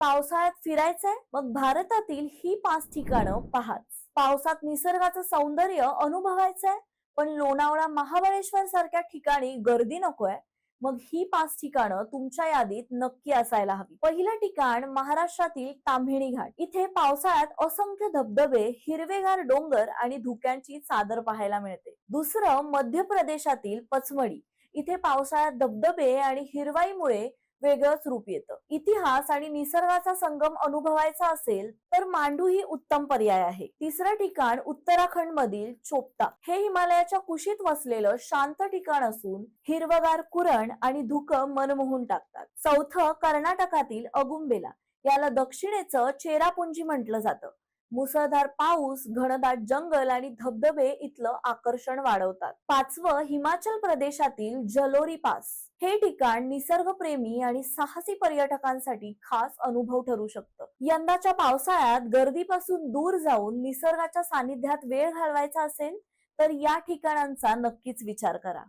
पावसाळ्यात फिरायचंय? मग भारतातील ही 5 ठिकाणं पहाच. पावसात निसर्गाचं सौंदर्य अनुभवायचंय, पण लोणावळा, महाबळेश्वर सारख्या ठिकाणी गर्दी नकोय? मग ही 5 ठिकाणं तुमच्या यादीत नक्की असायला हवी. पहिलं ठिकाण महाराष्ट्रातील ताम्हिणी घाट. इथे पावसाळ्यात असंख्य धबधबे, हिरवेगार डोंगर आणि धुक्यांची चादर पाहायला मिळते. दुसरं मध्य प्रदेशातील पचमढी. इथे पावसाळ्यात धबधबे आणि हिरवाईमुळे वेगळंच रूप येतं. इतिहास आणि निसर्गाचा संगम अनुभवायचा असेल तर मांडू ही उत्तम पर्याय आहे. तिसरं ठिकाण उत्तराखंड मधील चोपता. हे हिमालयाच्या कुशीत वसलेलं शांत ठिकाण असून हिरवगार कुरण आणि धुकं मनमोहून टाकतात. चौथं कर्नाटकातील अगुंबेला. याला दक्षिणेचं चेरापुंजी म्हटलं जातं. मुसळधार पाऊस, घनदाट जंगल आणि धबधबे इथलं आकर्षण वाढवतात. पाचवं हिमाचल प्रदेशातील जलोरी पास. हे ठिकाण निसर्गप्रेमी आणि साहसी पर्यटकांसाठी खास अनुभव ठरू शकतं. यंदाच्या पावसाळ्यात गर्दीपासून दूर जाऊन निसर्गाच्या सानिध्यात वेळ घालवायचा असेल तर या ठिकाणांचा नक्कीच विचार करा.